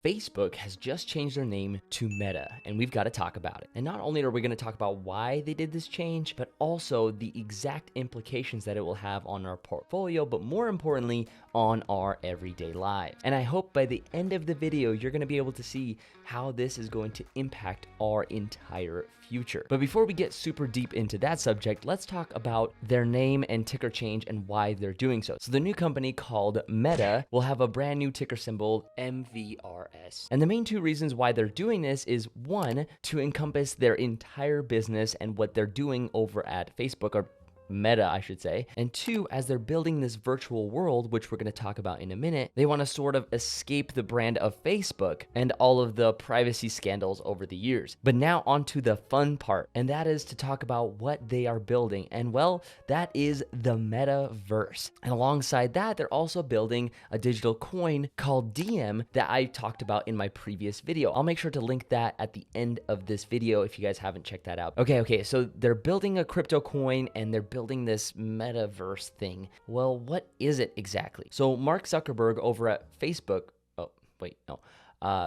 Facebook has just changed their name to Meta, and we've got to talk about it. And not only are we going to talk about why they did this change, but also the exact implications that it will have on our portfolio, but more importantly, on our everyday lives. And I hope by the end of the video, you're going to be able to see how this is going to impact our entire future. But before we get super deep into that subject, let's talk about their name and ticker change and why they're doing so. So the new company called Meta will have a brand new ticker symbol, MVRS. And the main two reasons why they're doing this is one, to encompass their entire business and what they're doing over at Facebook, or Meta, I should say. And two, as they're building this virtual world, which we're going to talk about in a minute, they want to sort of escape the brand of Facebook and all of the privacy scandals over the years. But now onto the fun part, and that is to talk about what they are building. And well, that is the Metaverse. And alongside that, they're also building a digital coin called DM that I talked about in my previous video. I'll make sure to link that at the end of this video if you guys haven't checked that out. Okay, so they're building a crypto coin and they're building this metaverse thing. Well, what is it exactly? So Mark Zuckerberg over at Facebook,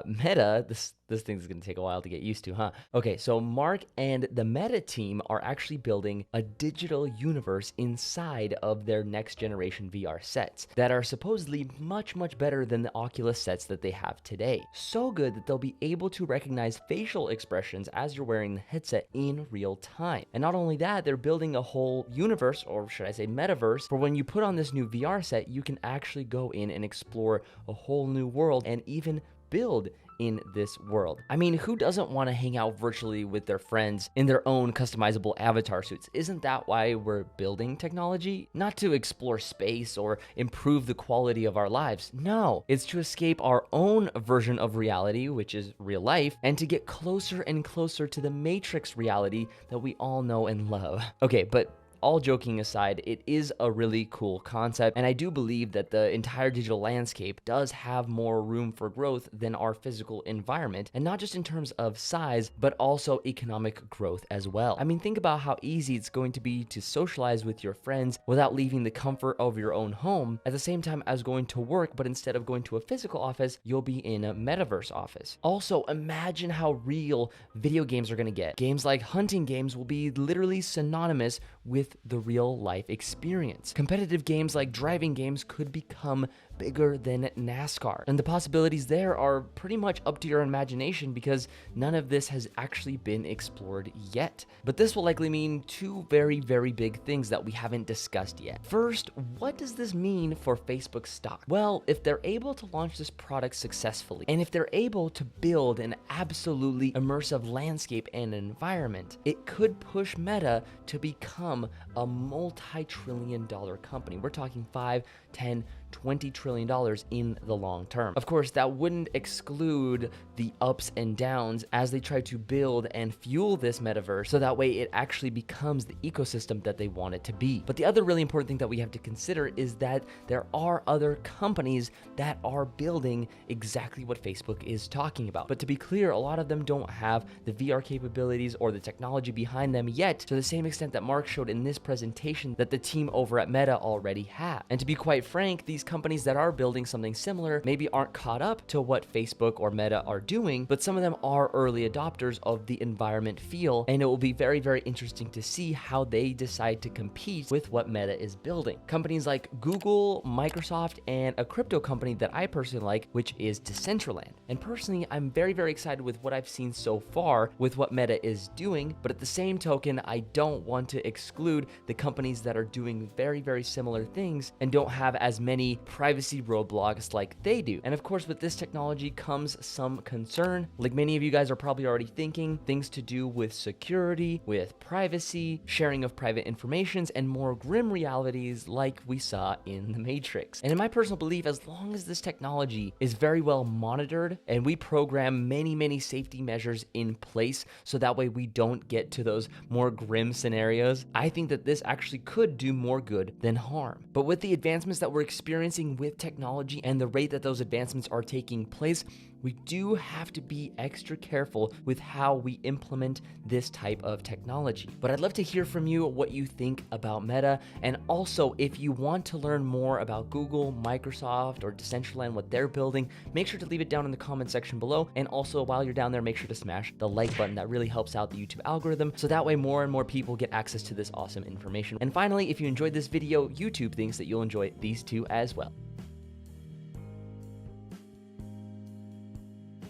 Meta, this thing's gonna take a while to get used to, huh? Okay, so Mark and the Meta team are actually building a digital universe inside of their next generation VR sets that are supposedly much better than the Oculus sets that they have today. So good that they'll be able to recognize facial expressions as you're wearing the headset in real time. And not only that, they're building a whole universe, or should I say metaverse, for when you put on this new VR set, you can actually go in and explore a whole new world and even build in this world. I mean, who doesn't want to hang out virtually with their friends in their own customizable avatar suits? Isn't that why we're building technology? Not to explore space or improve the quality of our lives. No, it's to escape our own version of reality, which is real life, and to get closer and closer to the Matrix reality that we all know and love. Okay, but all joking aside, it is a really cool concept, and I do believe that the entire digital landscape does have more room for growth than our physical environment, and not just in terms of size, but also economic growth as well. I mean, think about how easy it's going to be to socialize with your friends without leaving the comfort of your own home, at the same time as going to work, but instead of going to a physical office, you'll be in a metaverse office. Also, imagine how real video games are gonna get. Games like hunting games will be literally synonymous with the real life experience. Competitive games like driving games could become bigger than NASCAR. And the possibilities there are pretty much up to your imagination because none of this has actually been explored yet. But this will likely mean two very big things that we haven't discussed yet. First, what does this mean for Facebook stock? Well, if they're able to launch this product successfully, and if they're able to build an absolutely immersive landscape and environment, it could push Meta to become a multi-trillion-dollar company. We're talking 5, 10, $20 trillion in the long term. Of course, that wouldn't exclude the ups and downs as they try to build and fuel this metaverse so that way it actually becomes the ecosystem that they want it to be. But the other really important thing that we have to consider is that there are other companies that are building exactly what Facebook is talking about. But to be clear, a lot of them don't have the VR capabilities or the technology behind them yet to the same extent that Mark showed in this presentation that the team over at Meta already have. And to be quite frank, these companies that are building something similar maybe aren't caught up to what Facebook or Meta are doing, but some of them are early adopters of the environment feel, and it will be very interesting to see how they decide to compete with what Meta is building. Companies like Google, Microsoft, and a crypto company that I personally like, which is Decentraland. And personally, I'm very excited with what I've seen so far with what Meta is doing, but at the same token, I don't want to exclude the companies that are doing very similar things and don't have as many privacy roadblocks like they do. And of course, with this technology comes some concern. Like many of you guys are probably already thinking, things to do with security, with privacy, sharing of private informations, and more grim realities like we saw in the Matrix. And in my personal belief, as long as this technology is very well monitored and we program many safety measures in place so that way we don't get to those more grim scenarios, I think that this actually could do more good than harm. But with the advancements that we're experiencing with technology and the rate that those advancements are taking place, we do have to be extra careful with how we implement this type of technology. But I'd love to hear from you what you think about Meta. And also, if you want to learn more about Google, Microsoft, or Decentraland, what they're building, make sure to leave it down in the comment section below. And also, while you're down there, make sure to smash the like button. That really helps out the YouTube algorithm, so that way more and more people get access to this awesome information. And finally, if you enjoyed this video, YouTube thinks that you'll enjoy these two as well.